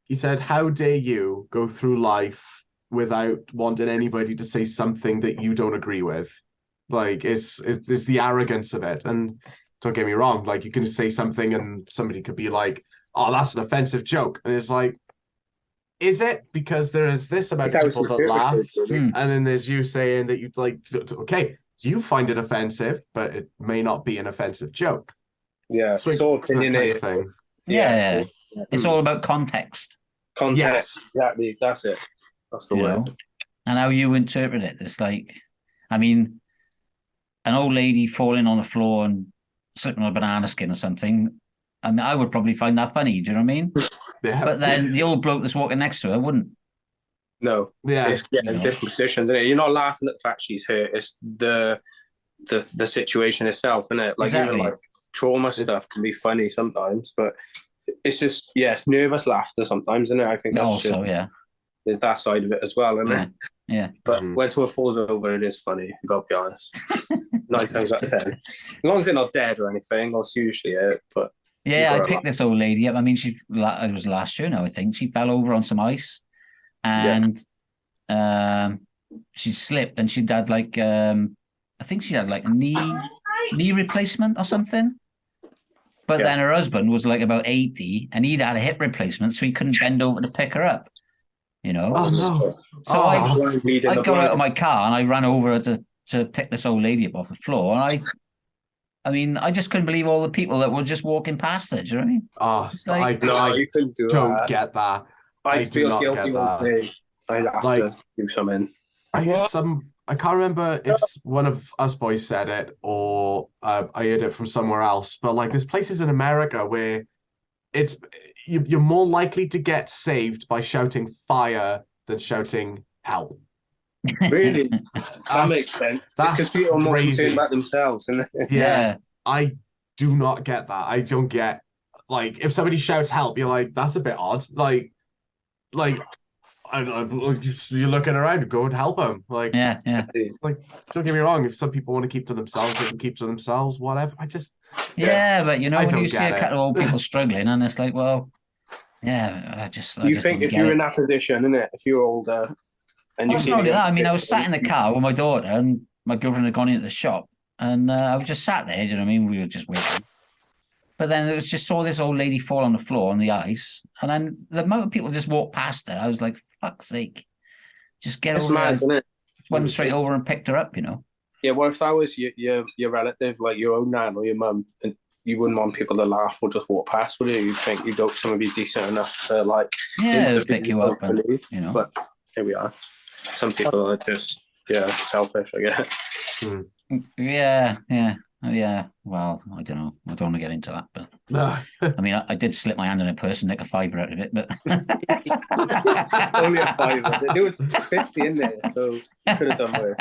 He said, "How dare you go through life without wanting anybody to say something that you don't agree with? Like, it's the arrogance of it. And don't get me wrong, like, you can say something and somebody could be like, oh, that's an offensive joke. And it's like, is it? Because there is this about people that laugh. And then there's you saying that you'd like, okay, you find it offensive, but it may not be an offensive joke. Yeah, so it's all opinionated. Kind of thing. Yeah. It's all about context. Context, exactly. That's it. That's the word. And how you interpret it. It's like, an old lady falling on the floor and slipping on a banana skin or something. I would probably find that funny. Do you know what I mean? Yeah. But then the old bloke that's walking next to her wouldn't. No. Yeah. It's getting different positions, isn't it? You're not laughing at the fact she's hurt. It's the situation itself, isn't it? Like, exactly. Even like trauma stuff can be funny sometimes, but it's just, it's nervous laughter sometimes, isn't it? I think that's also, there's that side of it as well, isn't it? Yeah. But when someone falls over, it is funny. You've got to be honest. 9 times out of 10. As long as they're not dead or anything, that's usually it. But I picked this old lady up. It was last year now, I think. She fell over on some ice and she slipped and she'd had like, I think she had like a knee replacement or something. But then her husband was like about 80 and he'd had a hip replacement, so he couldn't bend over to pick her up. Oh, no. So I got out of my car and I ran over to pick this old lady up off the floor. And I just couldn't believe all the people that were just walking past her. Do you know what I mean? Oh, you couldn't do don't that. Get that. I feel guilty all day. I'd have to do something. I can't remember if one of us boys said it or I heard it from somewhere else, but like there's places in America where you're more likely to get saved by shouting fire than shouting help. Really? That makes sense. That's because people are more concerned about themselves, isn't it? Yeah. I do not get that. I don't get, like, if somebody shouts help, you're like, that's a bit odd. Like you're looking around, go and help them. Like, like, don't get me wrong. If some people want to keep to themselves, they can keep to themselves. Whatever. I just, but when you see a couple of old people struggling, and it's like, well, I think if you're in that position, innit? If you're older, and you see not only that. I was sat in the car with my daughter, and my girlfriend had gone into the shop, and I was just sat there. Do you know what I mean? We were just waiting. But then it was just saw this old lady fall on the floor on the ice, and then the amount of people just walked past her. I was like, "Fuck's sake, just get over there!" Isn't it? Went straight over and picked her up. Yeah. Well, if that was your relative, like your own nan or your mum, and you wouldn't want people to laugh or just walk past, would you? You'd think you'd hope someone would be decent enough to like pick you up, and, But here we are. Some people are just selfish, I guess. Yeah. Well, I don't know. I don't want to get into that, but I did slip my hand in a purse and nick a £5 out of it, but only a £5. There was 50 in there, so you could have done worse.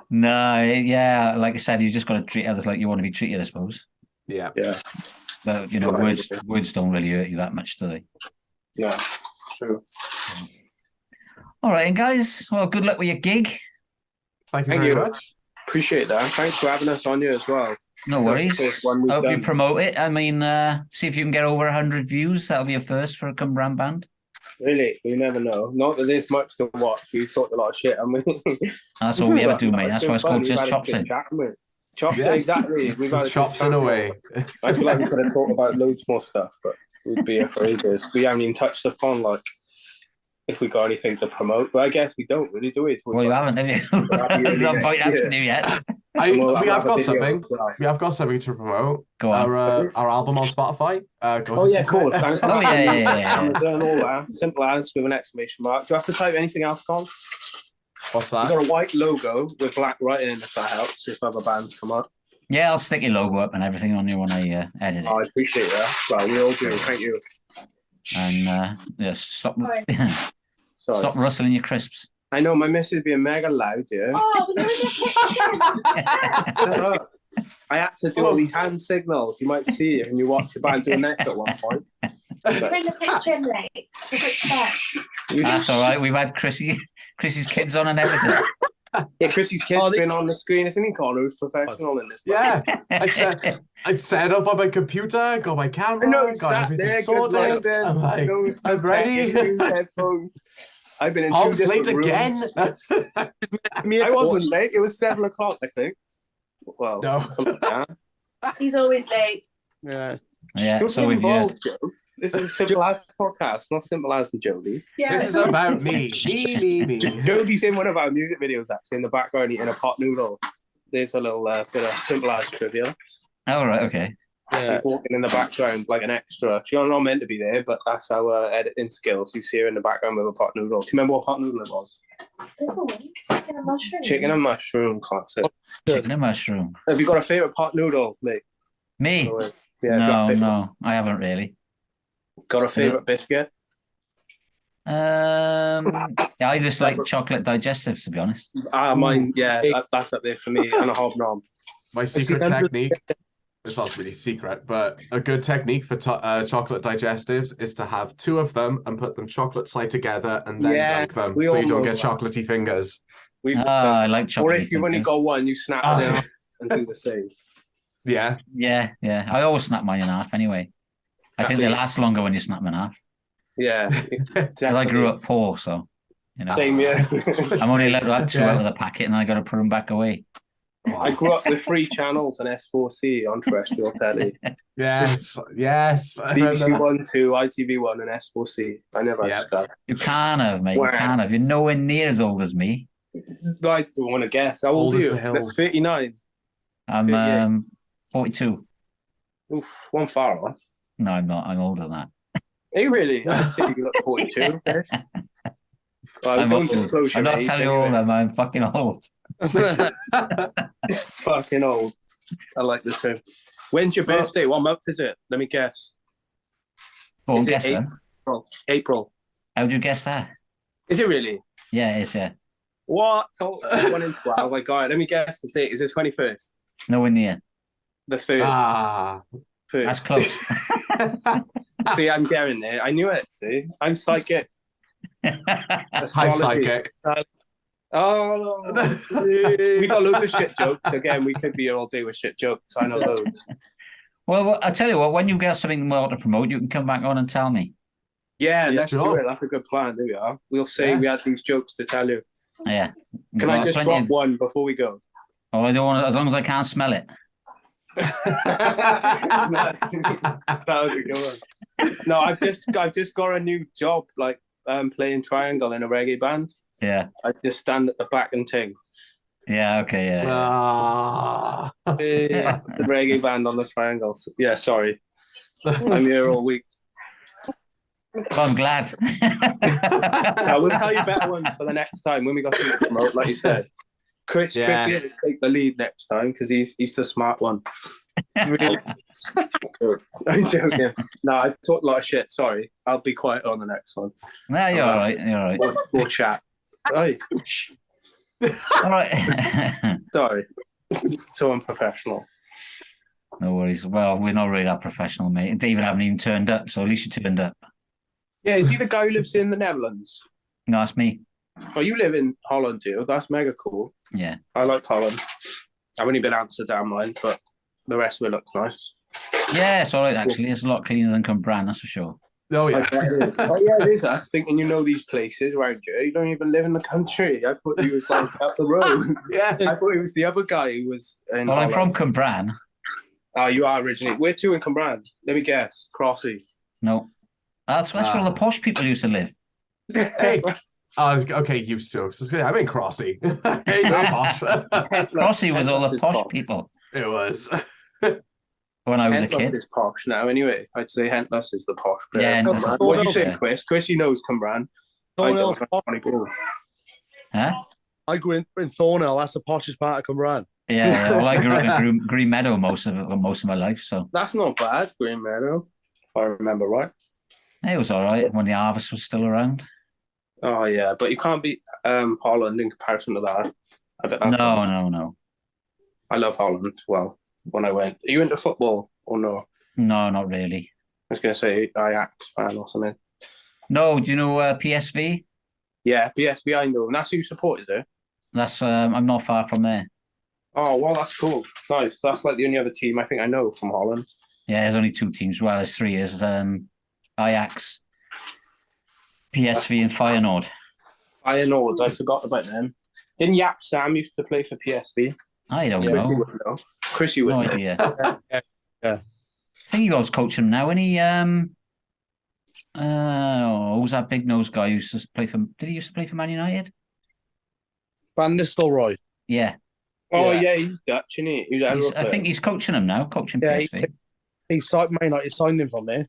No, like I said, you just got to treat others like you want to be treated, I suppose. Yeah. But words don't really hurt you that much, do they? Yeah, true. All right, and guys. Well, good luck with your gig. Thank you very much. Appreciate that. Thanks for having us on here as well. No worries. Hope you promote it. See if you can get over 100 views. That'll be a first for a cwmbran band. Really? You never know. Not that there's much to watch. We've talked a lot of shit, and that's all we ever do, mate. That's why it's called Just Chopsing. Chopsing, exactly. We've had Chopsing away. I feel like we could have talked about loads more stuff, but we'd be here for ages. We haven't even touched upon like if we got anything to promote, but I guess we don't really, do we? Well, you haven't, have you? There's no point asking you yet. We have got something. We have got something to promote. Go on. Our album on Spotify. Cool. Thanks. Yeah. Amazon, all that. Simple As with an exclamation mark. Do I have to type anything else, Con? What's that? We've got a white logo with black writing, if that helps, if other bands come up. Yeah, I'll stick your logo up and everything on you when I edit it. I appreciate that. Well, we all do. Thank you. And stop Sorry. Stop rustling your crisps. I know my missus being mega loud, yeah. I had to do all these hand signals. You might see it when you watch the band do a neck at one point. You're in the kitchen, mate. That's all right. We've had Chrissy's kids on and everything. Yeah, Chrissy's kid's been on the screen, isn't he, Connor? Who's professional in this? Yeah, I set up on my computer, got my camera, got everything sorted. I'm like, I'm ready. I've been in Tom's two late rooms. again. I wasn't late. It was 7 o'clock, I think. Well, no. Something like that. He's always late. Yeah. Don't So get we've involved, Joe. This is a Simple As podcast, not Simple As and Jodie. Yeah, This is about me. Me. Jodie's in one of our music videos, actually, in the background eating a pot noodle. There's a little bit of Simple As trivia. Oh, right, okay. She's walking in the background like an extra. She's not meant to be there, but that's our editing skills. You see her in the background with a pot noodle. Do you remember what pot noodle it was? Chicken and mushroom. Chicken and mushroom, classic. Chicken and mushroom. Have you got a favourite pot noodle, mate? Me? Yeah, No, I haven't really. Got a favourite biscuit? I just like chocolate digestives, to be honest. Mine, that's up there for me, and a hobnob. My secret technique, it's not really secret, but a good technique for chocolate digestives is to have 2 of them and put them chocolate side together and then dunk them so you don't get chocolatey fingers. I like chocolate. Or if you've only got one, you snap it in half and do the same. Yeah. I always snap mine in half anyway. I think they last longer when you snap them in half. Yeah. Because I grew up poor, so Same, yeah. I'm only allowed to have 2 out of the packet, and I got to put them back away. I grew up with 3 channels and S4C on terrestrial telly. Yes. BBC 1, 2, ITV1, and S4C. I never had stuff. You can't have, mate. You can't have. You're nowhere near as old as me. I don't want to guess. How old are you? 39. I'm 42. Oof, one far off. No, I'm not. I'm older than that. Are you really? I'd say you look 42. I'm not telling you all that, I'm fucking old. Fucking old. I like this term. When's your birthday? What month is it? Let me guess. Go on, guess then. April. How'd you guess that? Is it really? Yeah, it is, yeah. What? 1 in 12. Oh my God. Let me guess the date. Is it 21st? Nowhere near. The 3rd. That's close. See, I'm getting there. I knew it, see? I'm psychic. Hi, psychic. We got loads of shit jokes. Again, we could be here all day with shit jokes. I know loads. Well, I tell you what, when you get something more to promote, you can come back on and tell me. Yeah, let's do it. That's a good plan. There we are. We'll say we had these jokes to tell you. Yeah. Can I just drop one before we go? Oh, I don't want to, as long as I can't smell it. That was a good one. No, I've just got a new job, like playing triangle in a reggae band. Yeah. I just stand at the back and ting. Yeah, okay, yeah. The reggae band on the triangles. Yeah, sorry. I'm here all week. Well, I'm glad. I will tell you better ones for the next time when we got something to promote, like you said. Chris here to take the lead next time because he's the smart one. Really? I'm joking. No, I've talked a lot of shit. Sorry. I'll be quiet on the next one. No, you're all right. You're all right. We'll chat. Right. All right. Sorry. So unprofessional. No worries. Well, we're not really that professional, mate. David haven't even turned up, so at least you turned up. Yeah, is he the guy who lives in the Netherlands? No, that's me. Oh, you live in Holland too? That's mega cool. Yeah. I like Holland. I've only been to Amsterdam, mine, but the rest of it looks nice. Yeah, it's all right, actually. It's a lot cleaner than cwmbran, that's for sure. Oh, I yeah. bet it is. Oh, yeah, it is us thinking you know these places around you. You don't even live in the country. I thought he was like up the road. Yeah. I thought it was the other guy who was in Well, I'm Holland. from Cwmbran. Oh, you are originally. Where to in Cwmbran? Let me guess. Crossy. No. That's where all the posh people used to live. Hey. Okay, used to. I'm in Crossy. Hey, not posh. Crossy was all the posh people It was. when I was a Hentless kid. is posh now, anyway. I'd say Hentless is the posh player. Yeah, Cwmbran. What do you say, yeah. Chris? Chris, he knows Cwmbran. I don't know anymore. Huh? I grew in Thornhill. That's the poshest part of Cwmbran. Yeah. Well, I grew up in Green Meadow most of my life, so That's not bad, Green Meadow, if I remember right. it was all right when the harvest was still around. Oh, yeah, but you can't beat Holland in comparison to that. I bet that's No. I love Holland. Well, when I went. Are you into football or no? No, not really. I was going to say Ajax fan or something. No, do you know PSV? Yeah, PSV I know. And that's who you support, is it? That's I'm not far from there. Oh, well, that's cool. Nice. That's like the only other team I think I know from Holland. Yeah, there's only 2 teams. Well, there's 3. There's Ajax, PSV, and Feyenoord. Feyenoord, I forgot about them. Didn't Yap Sam used to play for PSV? I don't Chris, you know. would know. Chris, you would No know. idea. Yeah. I think he was coaching now, and he who's that big nose guy who used to play for? Did he used to play for Man United? Van Nistelrooy. Yeah. Oh, Yeah. yeah, he's Dutch, isn't he? I think he's coaching him now, coaching Yeah, PSV. He signed Man United, signed him from there.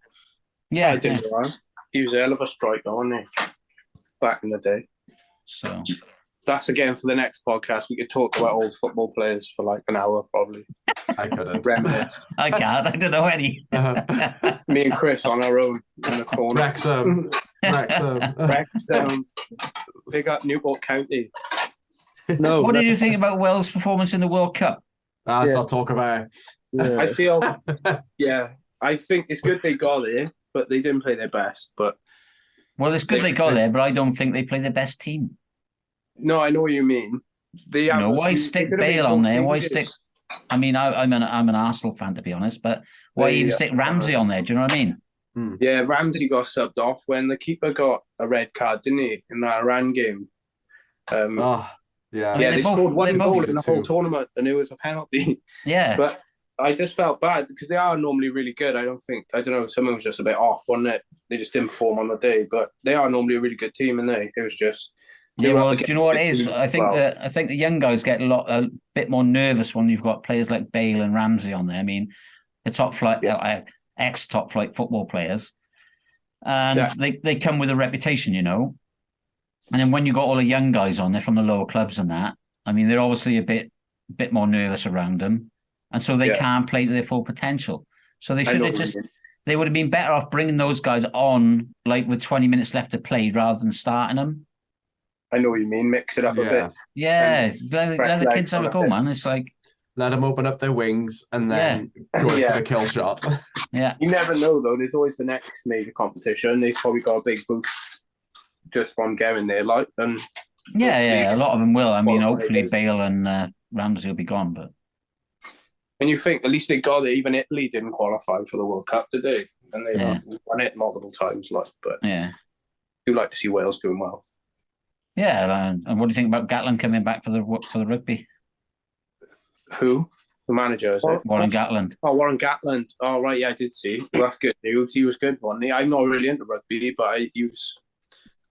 Yeah, I didn't know that. He was a hell of a striker, wasn't he? Back in the day. So That's again for the next podcast. We could talk about old football players for like an hour, probably. I couldn't. Reminisce. I can't. I don't know any. Me and Chris on our own in the corner. Wrexham. Wrexham. Big up Newport County. No. What did you think about Wales' performance in the World Cup? Let's not talk about it. I feel, I think it's good they got there, but they didn't play their best. But Well, it's good they got there, but I don't think they play their best team. no, I know what you mean. Why stick Bale on there? Why stick? I mean, I'm an Arsenal fan, to be honest, but why even stick Ramsey on there? Do you know what I mean? Yeah, Ramsey got subbed off when the keeper got a red card, didn't he, in that Iran game? Yeah. Yeah, they they scored one goal in the whole too. tournament, and it was a penalty. Yeah. But I just felt bad because they are normally really good. I don't know, someone was just a bit off, wasn't it? They just didn't perform on the day, but they are normally a really good team, and it was just. Yeah, well, do you know what it is? I think the young guys get a bit more nervous when you've got players like Bale and Ramsey on there. I mean, the top flight, ex-top flight football players, and they come with a reputation, you know. And then when you got all the young guys on there from the lower clubs and that, I mean, they're obviously a bit more nervous around them, and so they can't play to their full potential. So they should have they would have been better off bringing those guys on like with 20 minutes left to play rather than starting them. I know what you mean. Mix it up a bit. Yeah, let the kids have a go, man. It's like let them open up their wings and then go for the kill shot. Yeah, you never know though. There's always the next major competition. They've probably got a big boost just from getting there, like and a lot of them will. I mean, hopefully Bale and Ramsey will be gone, but and you think at least they got it. Even Italy didn't qualify for the World Cup, did they? And they won it multiple times, like. But yeah, do like to see Wales doing well. Yeah, and what do you think about Gatlin coming back for the rugby? Who? The manager, is it? Warren Gatland. Oh, Warren Gatland. Oh, right, yeah, I did see. Well, that's good news. He was good, wasn't he? I'm not really into rugby, but he was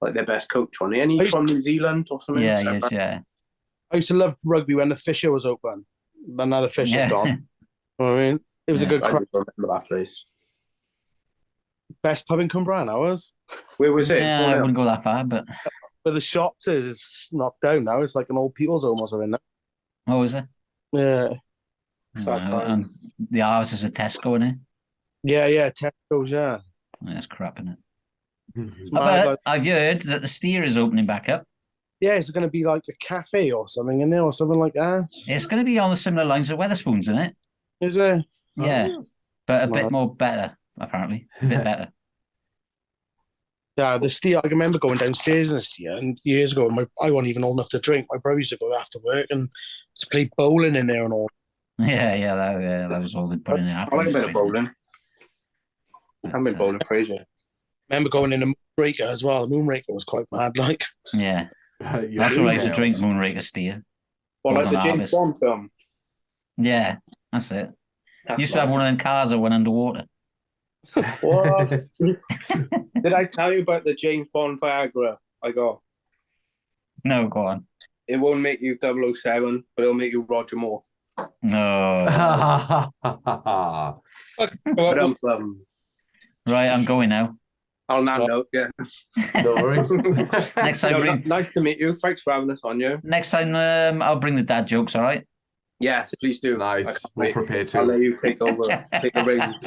like their best coach, wasn't he? And he's from New Zealand or something. Yeah, he is, yeah. I used to love rugby when the Fisher was open, but now the Fisher's gone. You know what I mean? It was a good crowd. I remember that place. Best pub in Cwmbran, ours. Where was it? Yeah, I wouldn't go that far, but... Where the shops is, it's knocked down now. It's like an old people's home or something. Oh, is it? Yeah. And the ours is a Tesco, isn't it? Yeah, Tesco's, yeah. That's crap, isn't it? But I've heard that the Steer is opening back up. Yeah, it's going to be like a cafe or something in there or something like that. It's going to be on the similar lines of Wetherspoons, isn't it? Is it? Yeah, but a bit more better, apparently. A bit better. Yeah, the Steer, I can remember going downstairs in the Steer, and years ago, I wasn't even old enough to drink. My brother used to go after work and to play bowling in there and all. Yeah, that was all they put in there. I like a bit of bowling. I've been bowling crazy. remember going in a Moonraker as well. The Moonraker was quite mad, like. Yeah. Your That's what I used to emails. drink, Moonraker Steer. Well, like the Golden James Harvest. Bond film. Yeah, that's it. That's Used to have one of them cars that went underwater. What? Did I tell you about the James Bond Viagra I got? No, go on. It won't make you 007, but it'll make you Roger Moore. No. But, Right, I'm going now. on that note, yeah. No worries. Next time, Nice to meet you. Thanks for having us on, you. next time, I'll bring the dad jokes. All right. Yes, please do. Nice. We'll prepare I'll let to. you take over, take the reins.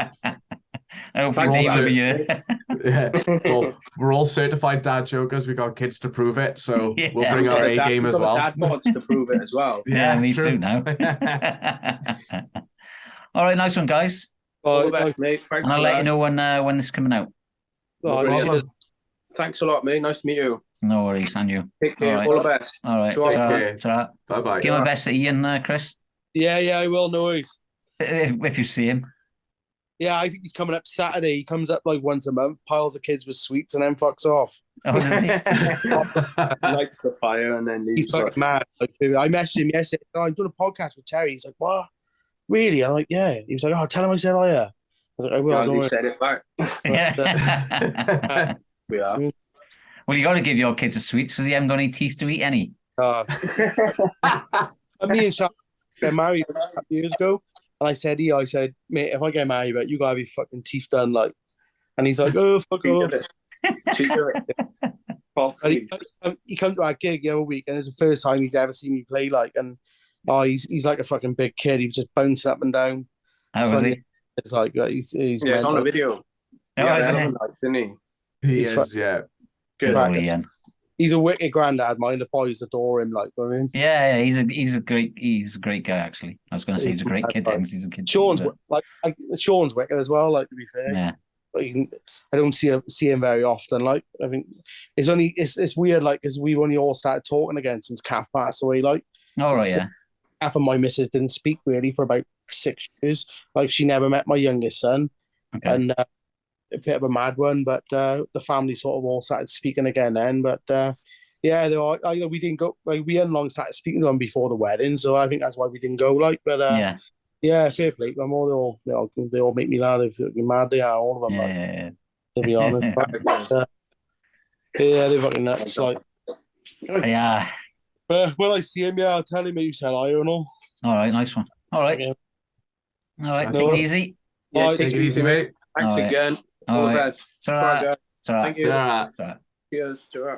Hopefully, We're Dave also- will be here. Yeah. Well, we're all certified dad jokers. We got kids to prove it, so Yeah. we'll bring our A game as well. Dad mods to prove it as well. Yeah, me true. too now. All right, nice one, guys. All the best, mate. Thanks And I'll for let that. you know when this is coming out. Oh, Brilliant. cheers. Thanks a lot, mate. Nice to meet you. No worries, and you. Take care. All right. All the best. All right. Take care. Ta-ra. Bye bye. Give my best to Ian, Chris, Yeah, I will, no worries. if you see him. Yeah, I think he's coming up Saturday. He comes up like once a month, piles of kids with sweets, and then fucks off. Oh, does he? Lights the fire and then He's leaves. fucking mad. Like, I messaged him yesterday. Oh, I'm doing a podcast with Terry. He's like, what? Really? I'm like, yeah. He was like, oh, tell him I said hi. I was like, I will. Don't You worry. said it back. Yeah. We are. Well, you got to give your kids a sweet, so they haven't got any teeth to eat any. Me and Sean got married a couple years ago, and I said, mate, if I get married, but you gotta have your fucking teeth done, like. And he's like, oh, fuck off. And he come to our gig the other week, and it's the first time he's ever seen me play, like, and he's like a fucking big kid. He was just bouncing up and down. Oh, was he? It's like he's Yeah, it's on a video. Oh, is it? Didn't he? He He's is, yeah. Good Right. old Ian. He's a wicked granddad, mine. The boys adore him, like, you know what I mean? Yeah, he's a great guy actually. I was going to say he's a great kid. Then he's a kid. Sean's Sean's wicked as well. Like, to be fair, Yeah. But I don't see him very often. Like, I think it's weird, like, because we've only all started talking again since Kath passed away. Like, All right. Yeah. Kath and my missus didn't speak really for about 6 years. Like, she never met my youngest son, Okay. and a bit of a mad one. But the family sort of all started speaking again then. But yeah, we didn't go. Like, we hadn't long started speaking to them before the wedding, so I think that's why we didn't go. Like, but Yeah. yeah, fair play. They all make me laugh. They're mad. They are, all of them. Like, Yeah. to be honest. But, yeah, they're fucking nuts. Like, Yeah. when I see him, yeah, I'll tell him you said I don't know. All right. Nice one. All right. Okay. All right. No. Take it easy. Yeah, Bye. Take it easy, mate. Thanks All right. again. All All the right. best. Ta-ra. Thank you. Ta-ra. Ta-ra. Cheers. Ta-ra.